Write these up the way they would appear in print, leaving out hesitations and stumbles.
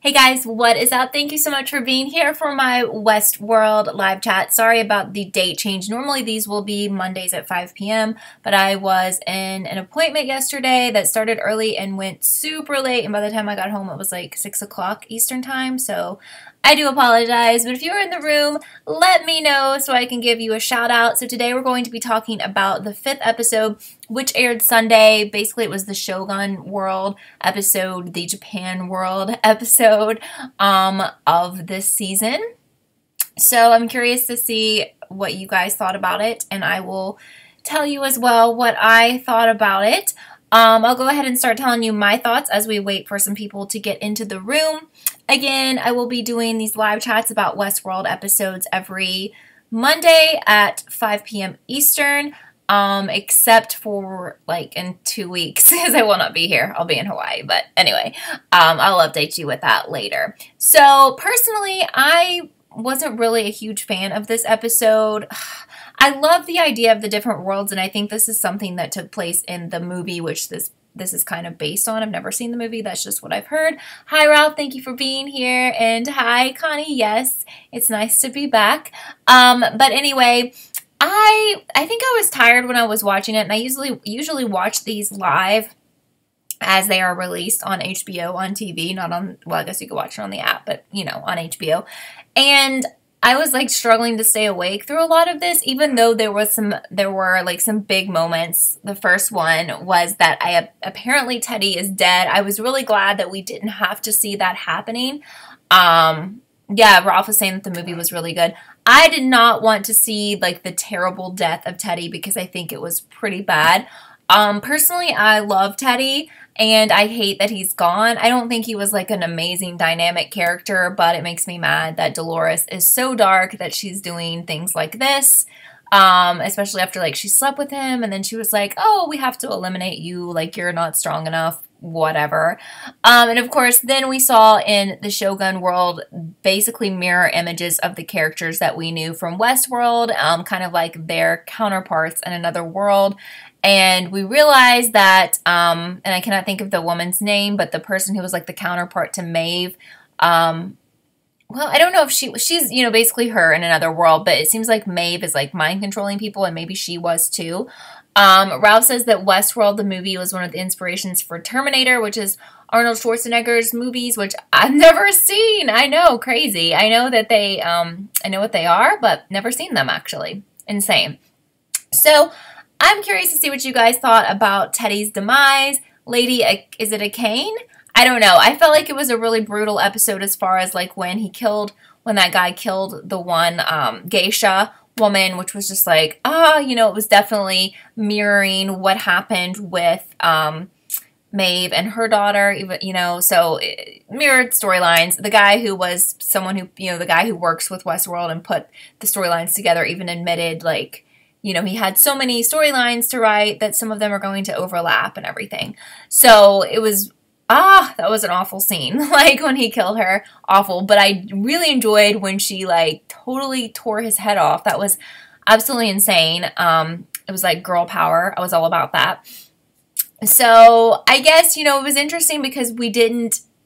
Hey guys, what is up? Thank you so much for being here for my Westworld live chat. Sorry about the date change. Normally these will be Mondays at 5 p.m., but I was in an appointment yesterday that started early and went super late, and by the time I got home it was like 6 o'clock Eastern time, so I do apologize, but if you're in the room, let me know so I can give you a shout out. So today we're going to be talking about the 5th episode, which aired Sunday. Basically, it was the Shogun World episode, the Japan World episode of this season. So I'm curious to see what you guys thought about it, and I will tell you as well what I thought about it. I'll go ahead and start telling you my thoughts as we wait for some people to get into the room. Again, I will be doing these live chats about Westworld episodes every Monday at 5 p.m. Eastern, except for like in 2 weeks because I will not be here. I'll be in Hawaii, but anyway, I'll update you with that later. So personally, I wasn't really a huge fan of this episode. I love the idea of the different worlds, and I think this is something that took place in the movie, which this is kind of based on. I've never seen the movie. That's just what I've heard. Hi, Ralph. Thank you for being here. And hi, Connie. Yes, it's nice to be back. But anyway, I think I was tired when I was watching it, and I usually watch these live as they are released on HBO on TV, not on, well, I guess you could watch it on the app, but, you know, on HBO. And I was like struggling to stay awake through a lot of this, even though there were like some big moments. The first one was that apparently Teddy is dead. I was really glad that we didn't have to see that happening. Yeah, Ralph was saying that the movie was really good. I did not want to see like the terrible death of Teddy because I think it was pretty bad. Personally, I love Teddy, and I hate that he's gone. I don't think he was like an amazing dynamic character, but it makes me mad that Dolores is so dark that she's doing things like this, especially after like she slept with him and then she was like, oh, we have to eliminate you, like you're not strong enough, whatever. And of course, then we saw in the Shogun World basically mirror images of the characters that we knew from Westworld, kind of like their counterparts in another world. And we realized that, and I cannot think of the woman's name, but the person who was like the counterpart to Maeve, well, I don't know if she's, you know, basically her in another world, but it seems like Maeve is like mind controlling people, and maybe she was too. Ralph says that Westworld, the movie, was one of the inspirations for Terminator, which is Arnold Schwarzenegger's movies, which I've never seen. I know, crazy. I know that they, I know what they are, but never seen them actually. Insane. So I'm curious to see what you guys thought about Teddy's demise. Lady, is it a Kane? I don't know. I felt like it was a really brutal episode as far as like when that guy killed the one geisha woman, which was just like, you know, it was definitely mirroring what happened with Maeve and her daughter, even, you know, so mirrored storylines. The guy who was someone who, you know, the guy who works with Westworld and put the storylines together even admitted, like, you know, he had so many storylines to write that some of them are going to overlap and everything. So it was, that was an awful scene, like when he killed her, awful. But I really enjoyed when she like totally tore his head off. That was absolutely insane. It was like girl power. I was all about that. So I guess, you know, it was interesting because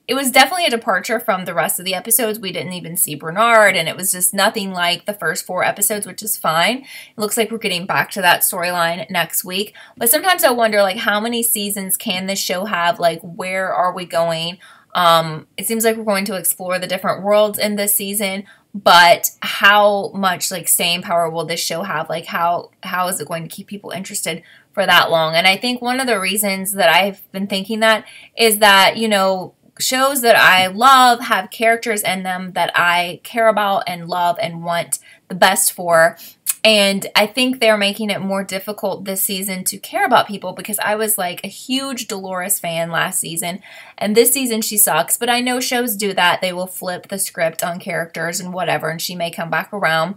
it was definitely a departure from the rest of the episodes. We didn't even see Bernard, and it was just nothing like the first 4 episodes, which is fine. It looks like we're getting back to that storyline next week. But sometimes I wonder, like, how many seasons can this show have? Like, where are we going? It seems like we're going to explore the different worlds in this season, but how much, like, staying power will this show have? Like, how is it going to keep people interested for that long? And I think one of the reasons that I've been thinking that is that, you know, shows that I love have characters in them that I care about and love and want the best for. And I think they're making it more difficult this season to care about people because I was like a huge Dolores fan last season, and this season she sucks, but I know shows do that. They will flip the script on characters and whatever, and she may come back around.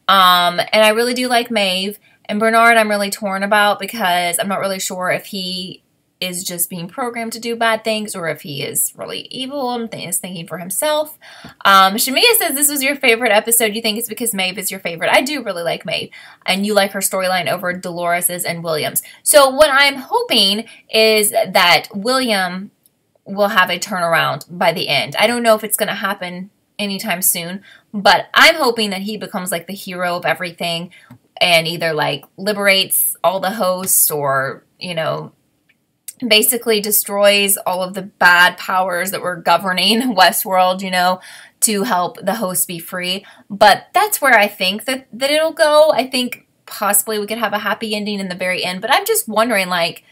And I really do like Maeve, and Bernard I'm really torn about because I'm not really sure if he is just being programmed to do bad things or if he is really evil and is thinking for himself. Shamia says this was your favorite episode. You think it's because Maeve is your favorite. I do really like Maeve, and you like her storyline over Dolores's and William's. So what I'm hoping is that William will have a turnaround by the end. I don't know if it's going to happen anytime soon, but I'm hoping that he becomes like the hero of everything and either like liberates all the hosts or, you know, basically destroys all of the bad powers that were governing Westworld, you know, to help the hosts be free. But that's where I think that it'll go. I think possibly we could have a happy ending in the very end, but I'm just wondering, like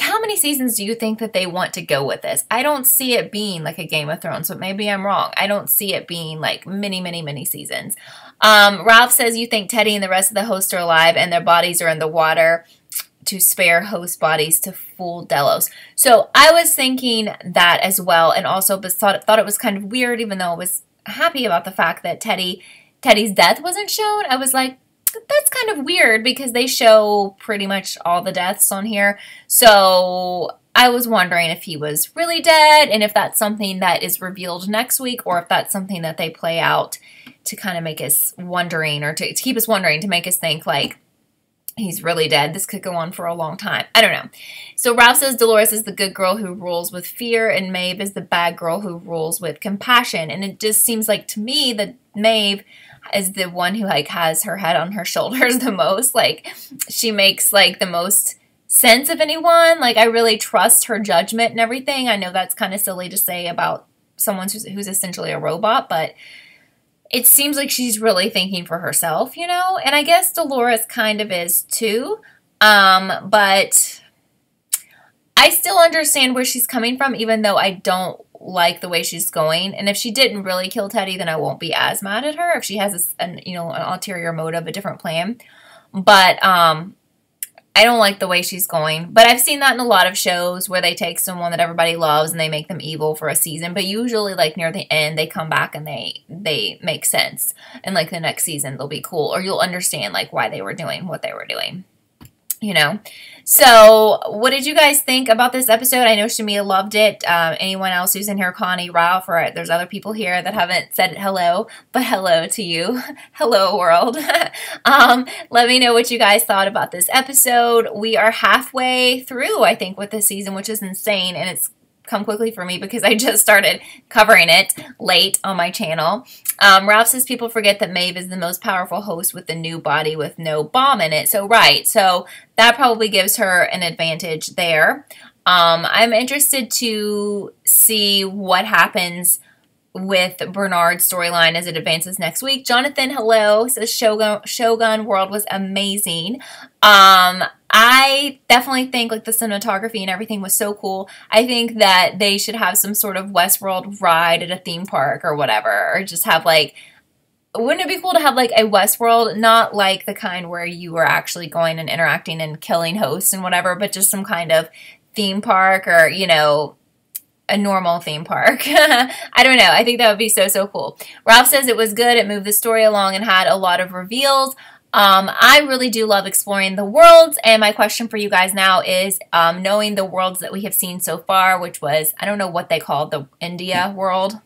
how many seasons do you think that they want to go with this? I don't see it being like a Game of Thrones, but maybe I'm wrong. I don't see it being like many seasons. Ralph says you think Teddy and the rest of the hosts are alive and their bodies are in the water to spare host bodies to fool Delos. So I was thinking that as well, and also thought it was kind of weird, even though I was happy about the fact that Teddy's death wasn't shown. I was like, that's kind of weird because they show pretty much all the deaths on here. So I was wondering if he was really dead and if that's something that is revealed next week or if that's something that they play out to kind of make us wondering or to keep us wondering, to make us think like he's really dead. This could go on for a long time. I don't know. So Ralph says Dolores is the good girl who rules with fear and Maeve is the bad girl who rules with compassion. And it just seems like to me that Maeve is the one who like has her head on her shoulders the most. Like she makes like the most sense of anyone. Like I really trust her judgment and everything. I know that's kind of silly to say about someone who's essentially a robot, but it seems like she's really thinking for herself, you know? And I guess Dolores kind of is too. But I still understand where she's coming from, even though I don't like the way she's going. And if she didn't really kill Teddy, then I won't be as mad at her if she has an ulterior motive, a different plan. But I don't like the way she's going. But I've seen that in a lot of shows where they take someone that everybody loves and they make them evil for a season. But usually, like, near the end, they come back and they make sense. And, like, the next season, they'll be cool. Or you'll understand, like, why they were doing what they were doing. You know? So, what did you guys think about this episode? I know Shamia loved it. Anyone else who's in here, Connie, Ralph, or there's other people here that haven't said hello, but hello to you. Hello, world. Let me know what you guys thought about this episode. We are halfway through, I think, with this season, which is insane, and it's come quickly for me because I just started covering it late on my channel. Ralph says people forget that Maeve is the most powerful host with the new body with no bomb in it. So, right. So, that probably gives her an advantage there. I'm interested to see what happens with Bernard's storyline as it advances next week. Jonathan, hello, says Shogun World was amazing. I definitely think like the cinematography and everything was so cool. I think that they should have some sort of Westworld ride at a theme park or whatever, or just have like, wouldn't it be cool to have like a Westworld, not like the kind where you were actually going and interacting and killing hosts and whatever, but just some kind of theme park or, you know, a normal theme park. I don't know. I think that would be so cool. Ralph says it was good. It moved the story along and had a lot of reveals. I really do love exploring the worlds, and my question for you guys now is, knowing the worlds that we have seen so far, which was, I don't know what they called the India world,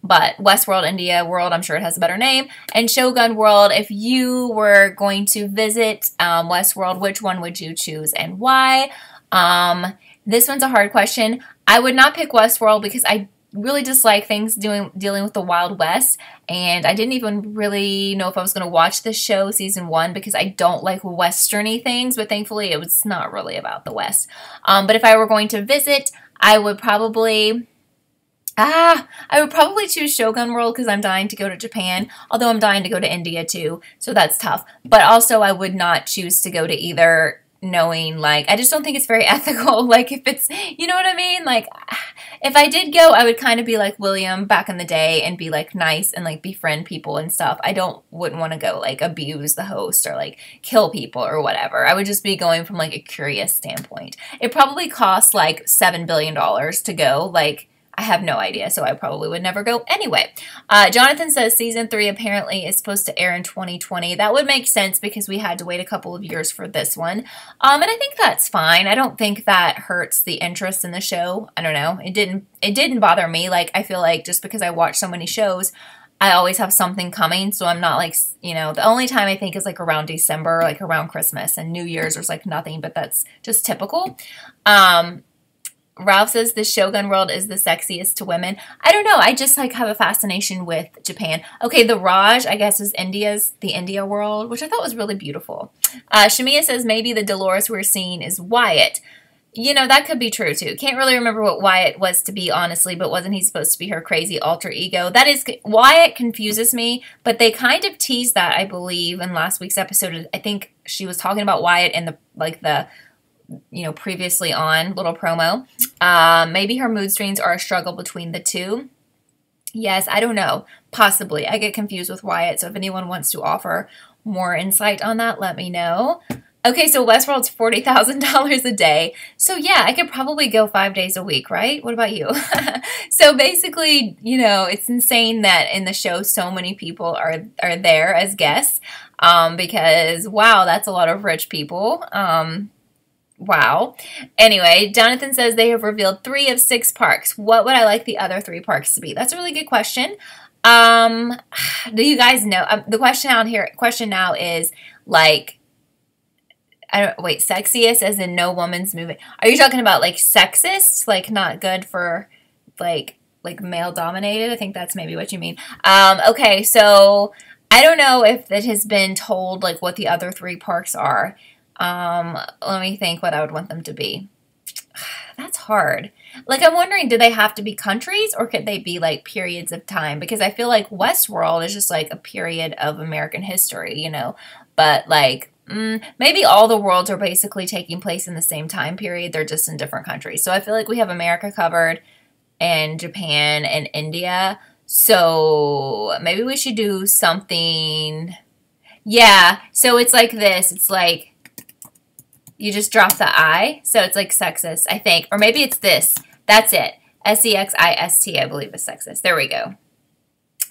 but Westworld, India world, I'm sure it has a better name, and Shogun World, if you were going to visit Westworld, which one would you choose and why? This one's a hard question. I would not pick Westworld because I really dislike things dealing with the Wild West, and I didn't even really know if I was going to watch this show season 1 because I don't like westerny things, but thankfully it was not really about the West. But if I were going to visit, I would probably choose Shogun World because I'm dying to go to Japan, although I'm dying to go to India too, so that's tough. But also I would not choose to go to either, knowing, like, I just don't think it's very ethical. Like, if it's, you know what I mean? Like, if I did go, I would kind of be like William back in the day and be, like, nice and, like, befriend people and stuff. Wouldn't want to go, like, abuse the host or, like, kill people or whatever. I would just be going from, like, a curious standpoint. It probably costs, like, $7 billion to go, like, I have no idea, so I probably would never go anyway. Jonathan says season 3 apparently is supposed to air in 2020. That would make sense because we had to wait a couple of years for this one. And I think that's fine. I don't think that hurts the interest in the show. I don't know. It didn't bother me. Like, I feel like just because I watch so many shows, I always have something coming, so I'm not like, you know, the only time I think is like around December, like around Christmas and New Year's, there's like nothing, but that's just typical. Ralph says the Shogun world is the sexiest to women. I don't know. I just like have a fascination with Japan. Okay, the Raj, I guess, is the India world, which I thought was really beautiful. Shamia says maybe the Dolores we're seeing is Wyatt. You know, that could be true, too. Can't really remember what Wyatt was to be, honestly, but wasn't he supposed to be her crazy alter ego? That is, Wyatt confuses me, but they kind of teased that, I believe, in last week's episode. I think she was talking about Wyatt in the previously on little promo. Maybe her mood swings are a struggle between the two. Yes, I don't know. Possibly. I get confused with Wyatt, so if anyone wants to offer more insight on that, let me know. Okay, so Westworld's $40,000 a day. So yeah, I could probably go 5 days a week, right? What about you? So basically, you know, it's insane that in the show so many people are there as guests because, wow, that's a lot of rich people. Wow. Anyway, Jonathan says they have revealed 3 of 6 parks. What would I like the other 3 parks to be? That's a really good question. Do you guys know? The question now is like, sexiest as in no woman's moving. Are you talking about like sexist? Like not good for like male dominated? I think that's maybe what you mean. Okay, so I don't know if it has been told like what the other 3 parks are. Let me think what I would want them to be. That's hard. Like I'm wondering, do they have to be countries or could they be like periods of time? Because I feel like Westworld is just like a period of American history, you know, but like maybe all the worlds are basically taking place in the same time period. They're just in different countries. So I feel like we have America covered and Japan and India. So maybe we should do something. Yeah. So it's like this. It's like you just drop the I. So it's like sexist, I think. Or maybe it's this. That's it. SEXIST, I believe is sexist. There we go.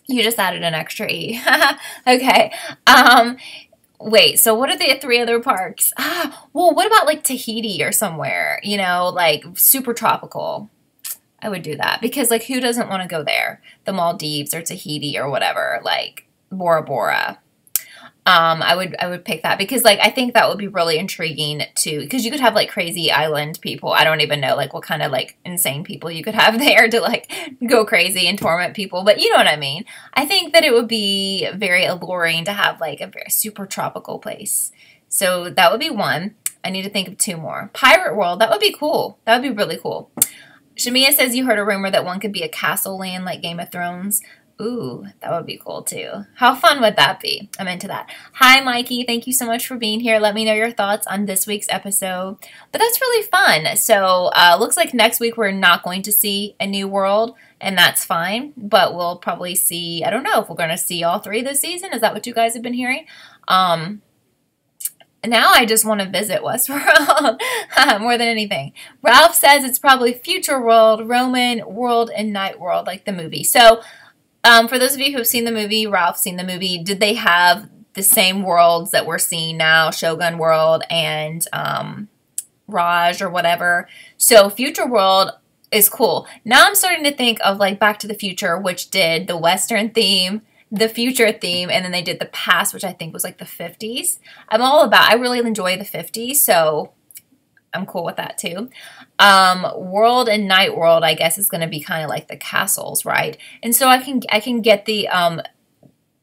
You just added an extra E. Okay. Wait, so what are the 3 other parks? Well, what about like Tahiti or somewhere, you know, like super tropical? I would do that because like who doesn't want to go there? The Maldives or Tahiti or whatever, like Bora Bora. I would pick that because like I think that would be really intriguing too because you could have like crazy island people. I don't even know like what kind of like insane people you could have there to like go crazy and torment people, but you know what I mean. I think that it would be very alluring to have like a very super tropical place. So that would be one. I need to think of 2 more. Pirate World, that would be cool. That would be really cool. Shamia says you heard a rumor that one could be a castle land like Game of Thrones. Ooh, that would be cool too. How fun would that be? I'm into that. Hi, Mikey. Thank you so much for being here. Let me know your thoughts on this week's episode. But that's really fun. So looks like next week we're not going to see a new world, and that's fine. But we'll probably see, I don't know if we're going to see all 3 this season. Is that what you guys have been hearing? Now I just want to visit Westworld more than anything. Ralph says it's probably Future World, Roman World, and Night World, like the movie. So for those of you who have seen the movie, Ralph's seen the movie, did they have the same worlds that we're seeing now, Shogun World and Raj or whatever? So Future World is cool. Now I'm starting to think of like Back to the Future, which did the Western theme, the future theme, and then they did the past, which I think was like the 50s. I really enjoy the 50s, so I'm cool with that too. World and Night World, I guess, is going to be kind of like the castles, right? And so I can get the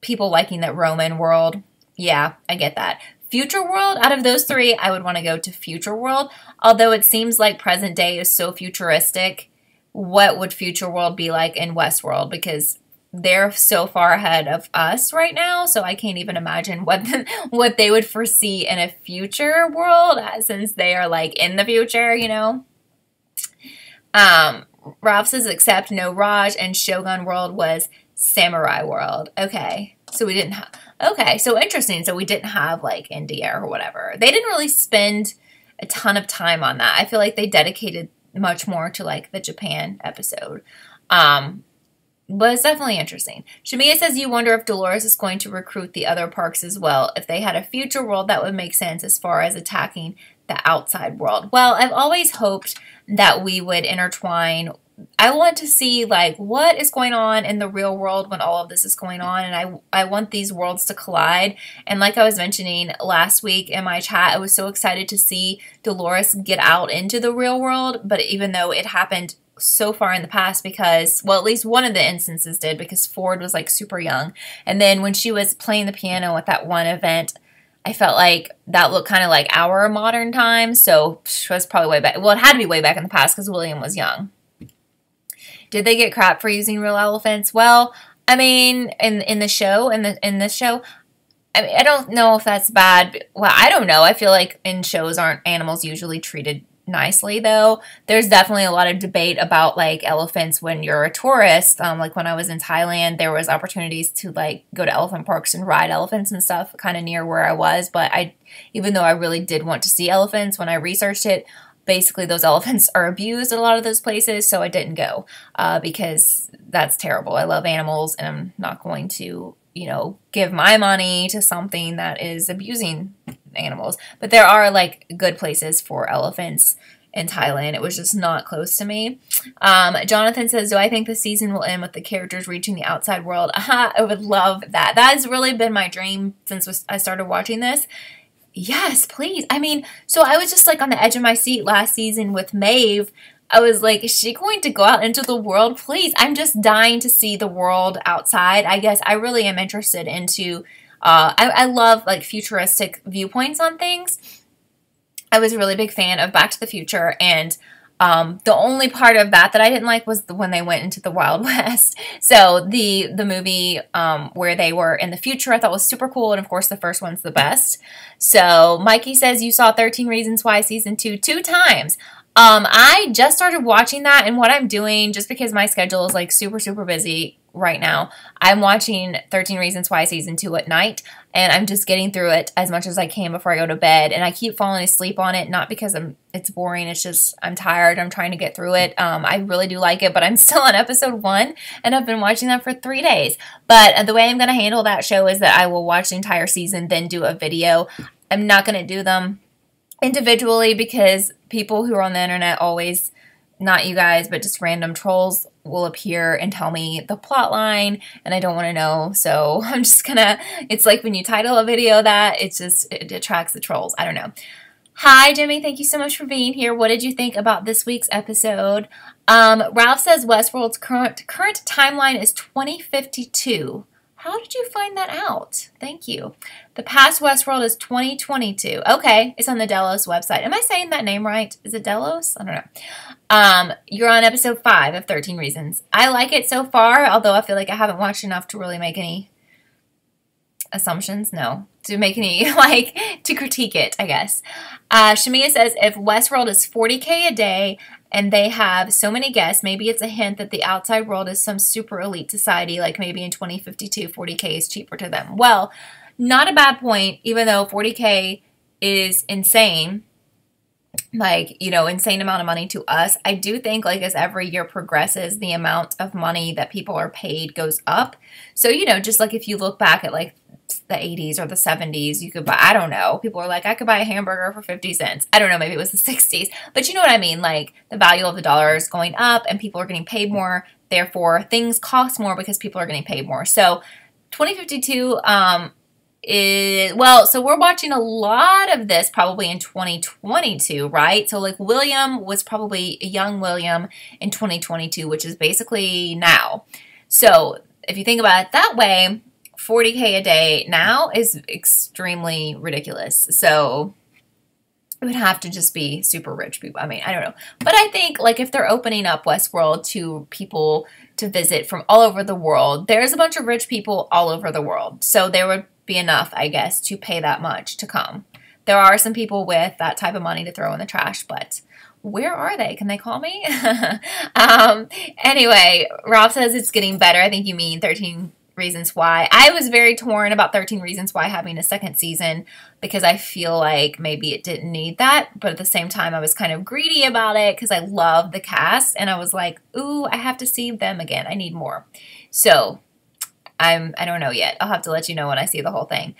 people liking that Roman world. Yeah, I get that. Future World, out of those 3, I would want to go to Future World. Although it seems like present day is so futuristic, what would Future World be like in Westworld? Because they're so far ahead of us right now, so I can't even imagine what they would foresee in a future world since they are like in the future, you know. Ralph says except no Raj, and Shogun World was Samurai World. Okay, so we didn't have, okay, so interesting. So we didn't have like India or whatever. They didn't really spend a ton of time on that. I feel like they dedicated much more to like the Japan episode. But it's definitely interesting. Shamia says you wonder if Dolores is going to recruit the other parks as well. If they had a future world, that would make sense as far as attacking the outside world? Well, I've always hoped that we would intertwine. I want to see like what is going on in the real world when all of this is going on, and I want these worlds to collide. And like I was mentioning last week in my chat, I was so excited to see Dolores get out into the real world, but even though it happened so far in the past, because, well, at least one of the instances did, because Ford was like super young, and then when she was playing the piano at that one event, I felt like that looked kind of like our modern times, so it was probably way back. Well, it had to be way back in the past because William was young. Did they get crap for using real elephants? Well, I mean, in this show, I mean, I don't know if that's bad. Well, I don't know. I feel like in shows aren't animals usually treated nicely, though. There's definitely a lot of debate about like elephants when you're a tourist. Like when I was in Thailand, there was opportunities to like go to elephant parks and ride elephants and stuff kind of near where I was. But even though I really did want to see elephants, when I researched it, basically those elephants are abused at a lot of those places, so I didn't go because that's terrible. I love animals, and I'm not going to, you know, give my money to something that is abusing animals. But there are like good places for elephants in Thailand. It was just not close to me. Jonathan says, do I think the season will end with the characters reaching the outside world? I would love that. That has really been my dream since I started watching this. Yes, please. I mean, so I was just like on the edge of my seat last season with Maeve. I was like, is she going to go out into the world? Please. I'm just dying to see the world outside. I guess I really am interested into, I love like futuristic viewpoints on things. I was a really big fan of Back to the Future, and the only part of that I didn't like was when they went into the Wild West. So the movie where they were in the future I thought was super cool, and of course the first one's the best. So Mikey says you saw 13 Reasons Why season 2 times. I just started watching that, and what I'm doing, just because my schedule is like super, super busy right now, I'm watching 13 Reasons Why season 2 at night, and I'm just getting through it as much as I can before I go to bed, and I keep falling asleep on it, not because it's boring, it's just I'm tired, I'm trying to get through it. I really do like it, but I'm still on episode 1, and I've been watching that for 3 days. But the way I'm going to handle that show is that I will watch the entire season, then do a video. I'm not going to do them individually because people who are on the internet always, not you guys, but just random trolls will appear and tell me the plot line, and I don't want to know. So I'm just gonna, it's like when you title a video that, it attracts the trolls. I don't know. Hi, Jimmy. Thank you so much for being here. What did you think about this week's episode? Ralph says Westworld's current timeline is 2052. How did you find that out? Thank you. The past Westworld is 2022. Okay, it's on the Delos website. Am I saying that name right? Is it Delos? I don't know. You're on episode 5 of 13 Reasons. I like it so far, although I feel like I haven't watched enough to really make any assumptions. No, to make any, like, to critique it, I guess. Shamia says, if Westworld is $40K a day and they have so many guests, maybe it's a hint that the outside world is some super elite society, like maybe in 2052, 40K is cheaper to them. Well, not a bad point, even though 40K is insane, like, you know, insane amount of money to us. I do think, like, as every year progresses, the amount of money that people are paid goes up. So, you know, just like if you look back at, like, the 80s or the 70s, you could buy, I don't know, people are like, I could buy a hamburger for 50 cents. I don't know, maybe it was the 60s, but you know what I mean? Like, the value of the dollar is going up and people are getting paid more, therefore things cost more because people are getting paid more. So 2052 well, so we're watching a lot of this probably in 2022, right? So like William was probably a young William in 2022, which is basically now. So if you think about it that way, 40K a day now is extremely ridiculous. So it would have to just be super rich people. I mean, I don't know. But I think, like, if they're opening up Westworld to people to visit from all over the world, there's a bunch of rich people all over the world. So there would be enough, I guess, to pay that much to come. There are some people with that type of money to throw in the trash, but where are they? Can they call me? Anyway, Ralph says it's getting better. I think you mean 13 Reasons Why. I was very torn about 13 Reasons Why having a second season because I feel like maybe it didn't need that, but at the same time I was kind of greedy about it because I love the cast and I was like, ooh, I have to see them again. I need more. So I don't know yet. I'll have to let you know when I see the whole thing.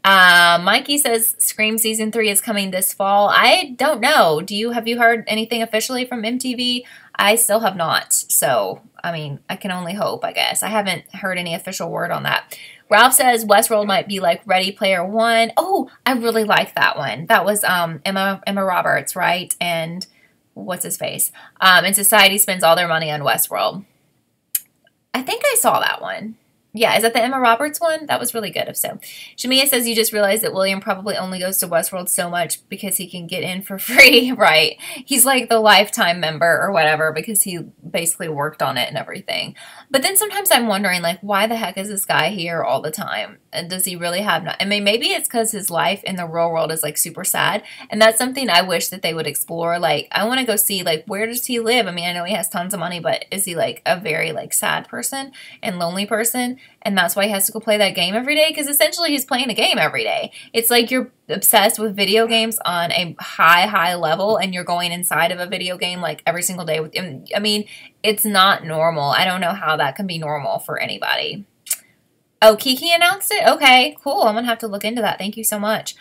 Mikey says Scream season 3 is coming this fall. I don't know. Have you heard anything officially from MTV? I still have not. So, I mean, I can only hope, I guess. I haven't heard any official word on that. Ralph says Westworld might be like Ready Player One. Oh, I really like that one. That was Emma Roberts, right? And what's his face? And society spends all their money on Westworld. I think I saw that one. Yeah, is that the Emma Roberts one? That was really good, if so. Shamia says you just realized that William probably only goes to Westworld so much because he can get in for free. Right. He's like the lifetime member or whatever because he basically worked on it and everything. But then sometimes I'm wondering, like, why the heck is this guy here all the time? And does he really have I mean, maybe it's because his life in the real world is, like, super sad. And that's something I wish that they would explore. Like, I want to go see, like, where does he live? I mean, I know he has tons of money, but is he, like, a very, like, sad person and lonely person? And that's why he has to go play that game every day, because essentially he's playing a game every day. It's like you're obsessed with video games on a high level, and you're going inside of a video game like every single day. I mean, it's not normal. I don't know how that can be normal for anybody. Oh, Kiki announced it? Okay, cool. I'm going to have to look into that. Thank you so much.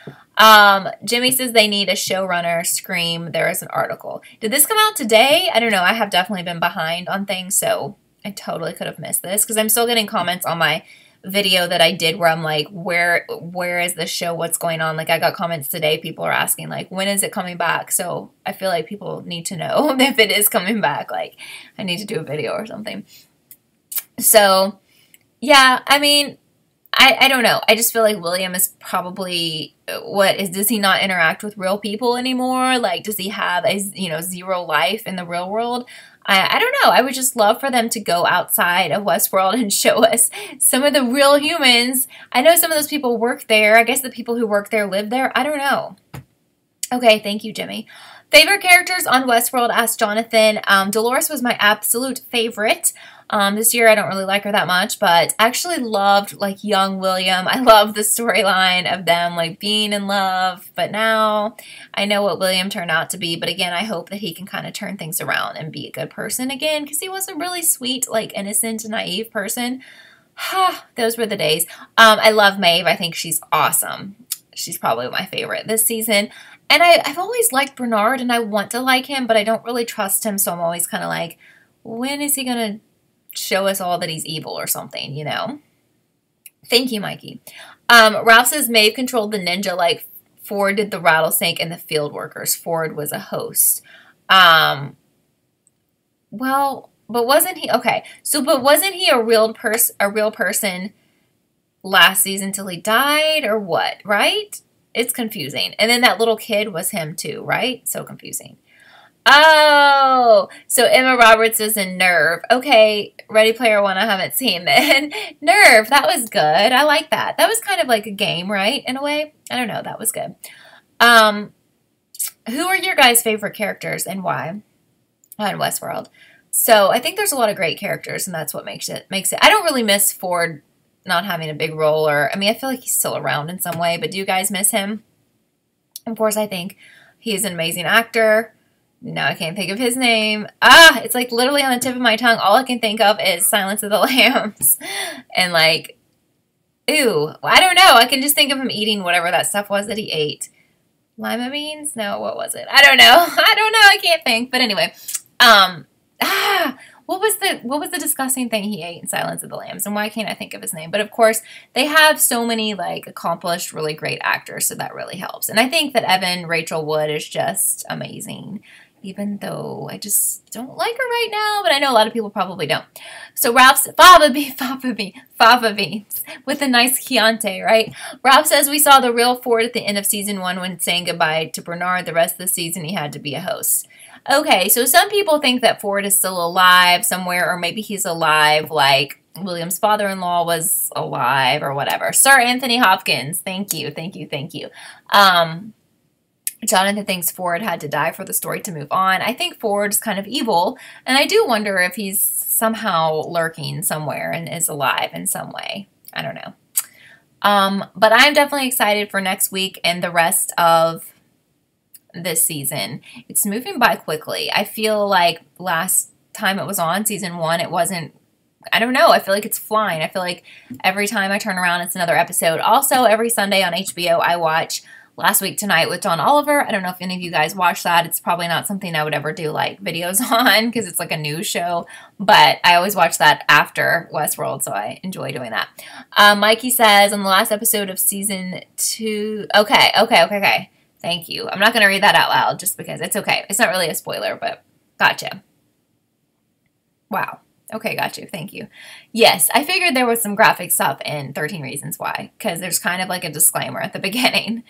Jimmy says they need a showrunner. Scream. There is an article. Did this come out today? I don't know. I have definitely been behind on things, so I totally could have missed this because I'm still getting comments on my video that I did where I'm like, where is this show? What's going on? Like, I got comments today. People are asking, like, when is it coming back? So I feel like people need to know if it is coming back. Like, I need to do a video or something. So, yeah, I mean, I don't know. I just feel like William is probably, does he not interact with real people anymore? Like, does he have a, zero life in the real world? I don't know. I would just love for them to go outside of Westworld and show us some of the real humans. I know some of those people work there. I guess the people who work there live there. I don't know. Okay, thank you, Jimmy. Favorite characters on Westworld, asked Jonathan. Dolores was my absolute favorite. This year I don't really like her that much, but I actually loved, like, young William. I love the storyline of them, like, being in love, but now I know what William turned out to be, but again, I hope that he can kind of turn things around and be a good person again, because he was a really sweet, like, innocent, naive person. Those were the days. I love Maeve. I think she's awesome. She's probably my favorite this season. And I've always liked Bernard, and I want to like him, but I don't really trust him, so I'm always kind of like, when is he going to show us all that he's evil or something, you know? Thank you, Mikey. Ralph says Maeve controlled the ninja like Ford did the rattlesnake and the field workers. Ford was a host. Well, but wasn't he, okay, so, but wasn't he a real person last season till he died, or what, right? It's confusing. And then that little kid was him too, right? So confusing. Oh, so Emma Roberts is in Nerve. Okay, Ready Player One I haven't seen then. Nerve, that was good. I like that. That was kind of like a game, right? In a way. I don't know. That was good. Who are your guys' favorite characters and why on Westworld? So I think there's a lot of great characters, and that's what makes it. I don't really miss Ford not having a big role, or, I mean, I feel like he's still around in some way, but do you guys miss him? Of course, I think he's an amazing actor. Now I can't think of his name. It's like literally on the tip of my tongue. All I can think of is Silence of the Lambs. And like, ew, I don't know. I can just think of him eating whatever that stuff was that he ate. Lima beans? No, what was it? I don't know. I can't think. But anyway, what was the disgusting thing he ate in Silence of the Lambs? And why can't I think of his name? But of course, they have so many like accomplished, really great actors, so that really helps. And I think that Evan Rachel Wood is just amazing, even though I just don't like her right now, but I know a lot of people probably don't. So Ralph's Fava Beans with a nice Chianti, right? Ralph says we saw the real Ford at the end of season 1 when saying goodbye to Bernard. The rest of the season he had to be a host. Okay, so some people think that Ford is still alive somewhere, or maybe he's alive like William's father-in-law was alive or whatever. Sir Anthony Hopkins, thank you. Jonathan thinks Ford had to die for the story to move on. I think Ford's kind of evil, and I do wonder if he's somehow lurking somewhere and is alive in some way. I don't know. But I'm definitely excited for next week and the rest of this season. It's moving by quickly. I feel like last time it was on, season 1, it wasn't I don't know. I feel like it's flying. I feel like every time I turn around, it's another episode. Also, every Sunday on HBO, I watch Last Week Tonight with John Oliver. I don't know if any of you guys watch that. It's probably not something I would ever do like videos on because it's like a news show. But I always watch that after Westworld, so I enjoy doing that. Mikey says on the last episode of season 2. Okay. Thank you. I'm not going to read that out loud just because it's okay. It's not really a spoiler, but gotcha. Wow. Okay, got you. Thank you. Yes, I figured there was some graphic stuff in 13 Reasons Why, because there's kind of like a disclaimer at the beginning.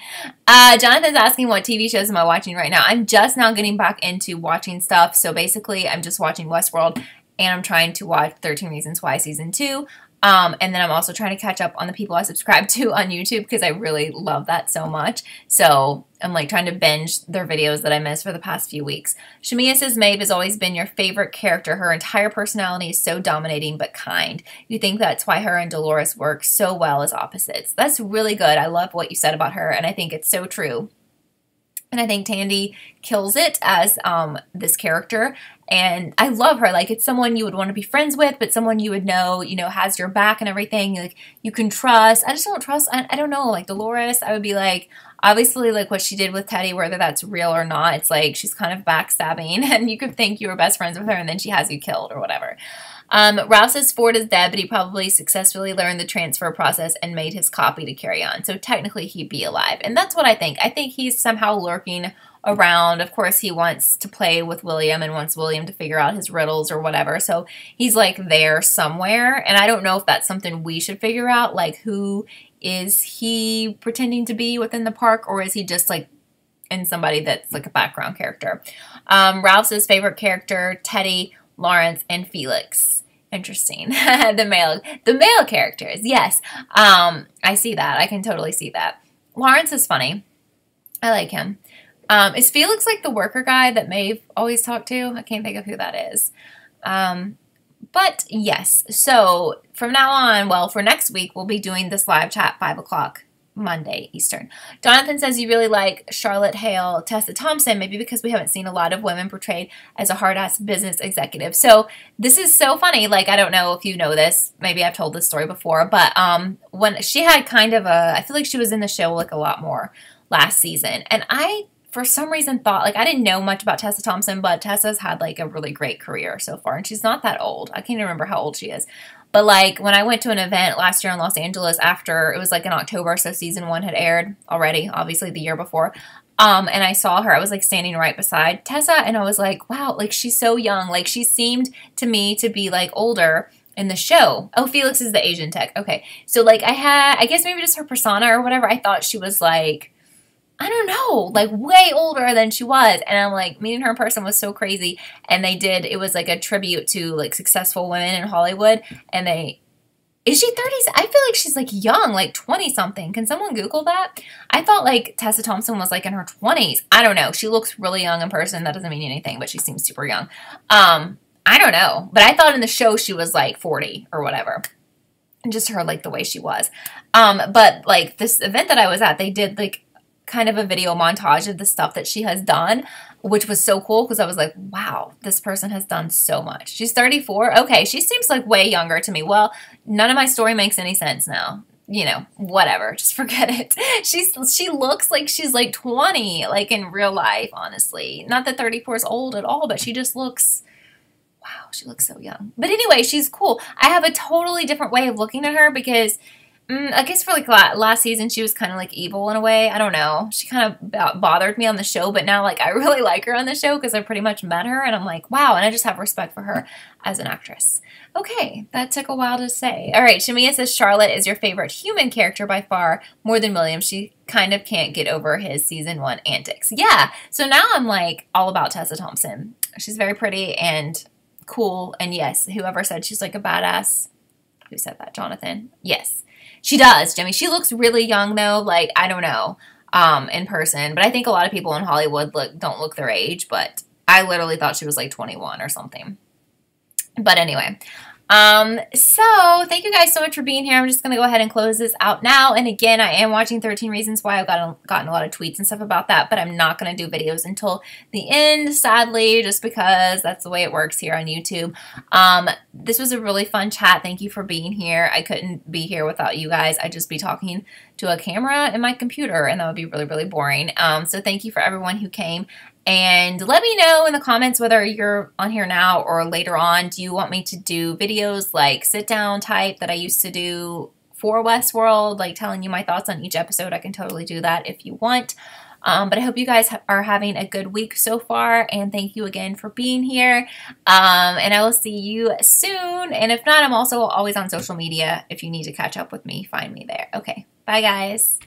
Jonathan's asking what TV shows am I watching right now. I'm just now getting back into watching stuff, so basically I'm just watching Westworld, and I'm trying to watch 13 Reasons Why Season 2. And then I'm also trying to catch up on the people I subscribe to on YouTube because I really love that so much. So I'm like trying to binge their videos that I missed for the past few weeks. Shamia says Maeve has always been your favorite character. Her entire personality is so dominating but kind. You think that's why her and Dolores work so well as opposites. That's really good. I love what you said about her, and I think it's so true. And I think Tandy kills it as this character. And I love her. Like, it's someone you would want to be friends with, but someone you would know, has your back and everything. Like, you can trust. I just don't trust. I don't know. Like, Dolores, I would be like, obviously, like, what she did with Teddy, whether that's real or not, it's like she's kind of backstabbing. And you could think you were best friends with her, and then she has you killed or whatever. Ralph says Ford is dead, but he probably successfully learned the transfer process and made his copy to carry on. So technically he'd be alive. And that's what I think. I think he's somehow lurking around. Of course, he wants to play with William and wants William to figure out his riddles or whatever. So he's like there somewhere. And I don't know if that's something we should figure out. Like, who is he pretending to be within the park? Or is he just like in somebody that's like a background character? Ralph says favorite character, Teddy, Lawrence, and Felix. Interesting. the male characters. Yes. I see that. I can totally see that. Lawrence is funny. I like him. Is Felix like the worker guy that Maeve always talked to? I can't think of who that is. But yes. So from now on, well, for next week, we'll be doing this live chat 5 o'clock. Monday Eastern. Jonathan says you really like Charlotte Hale, Tessa Thompson, maybe because we haven't seen a lot of women portrayed as a hard-ass business executive. So this is so funny. Like, I don't know if you know this. Maybe I've told this story before, but when she had kind of I feel like she was in the show like a lot more last season. And I, for some reason, thought, like, I didn't know much about Tessa Thompson, but Tessa's had like a really great career so far. And she's not that old. I can't even remember how old she is. But, like, when I went to an event last year in Los Angeles after, it was, like, in October, so season 1 had aired already, obviously, the year before, and I saw her. I was, like, standing right beside Tessa, and I was like, wow, like, she's so young. Like, she seemed to me to be, like, older in the show. Oh, Felix is the Asian tech. Okay. So, like, I guess maybe just her persona or whatever, I thought she was, like, I don't know, like way older than she was. And I'm like, meeting her in person was so crazy. And it was like a tribute to like successful women in Hollywood. And is she 30s? I feel like she's like young, like 20 something. Can someone Google that? I thought like Tessa Thompson was like in her 20s. I don't know. She looks really young in person. That doesn't mean anything, but she seems super young. I don't know. But I thought in the show she was like 40 or whatever. And just her like the way she was. But like this event that I was at, they did like kind of a video montage of the stuff that she has done, which was so cool because I was like, wow, this person has done so much. She's 34. Okay, she seems like way younger to me. Well, none of my story makes any sense now. Whatever. Just forget it. She looks like she's like 20, like in real life, honestly. Not that 34 is old at all, but she just looks, wow, she looks so young. But anyway, she's cool. I have a totally different way of looking at her because I guess for like last season, she was kind of like evil in a way. I don't know. She kind of bothered me on the show, but now like I really like her on the show because I pretty much met her and I'm like, wow. And I just have respect for her as an actress. Okay, that took a while to say. All right, Shamia says Charlotte is your favorite human character by far, more than William. She kind of can't get over his season 1 antics. Yeah, so now I'm like all about Tessa Thompson. She's very pretty and cool. And yes, whoever said she's like a badass. Who said that? Jonathan? Yes. She does, Jimmy. She looks really young, though. Like, I don't know, in person. But I think a lot of people in Hollywood don't look their age. But I literally thought she was like 21 or something. But anyway, So thank you guys so much for being here. I'm just going to go ahead and close this out now. And again, I am watching 13 Reasons Why. I've gotten a lot of tweets and stuff about that, but I'm not going to do videos until the end, sadly, just because that's the way it works here on YouTube. This was a really fun chat. Thank you for being here. I couldn't be here without you guys. I'd just be talking to a camera and my computer, and that would be really, really boring. So thank you for everyone who came. And let me know in the comments whether you're on here now or later on. Do you want me to do videos like sit down type that I used to do for Westworld, like telling you my thoughts on each episode? I can totally do that if you want. But I hope you guys are having a good week so far, and thank you again for being here. And I will see you soon. And if not, I'm also always on social media. If you need to catch up with me, find me there. Okay, bye guys.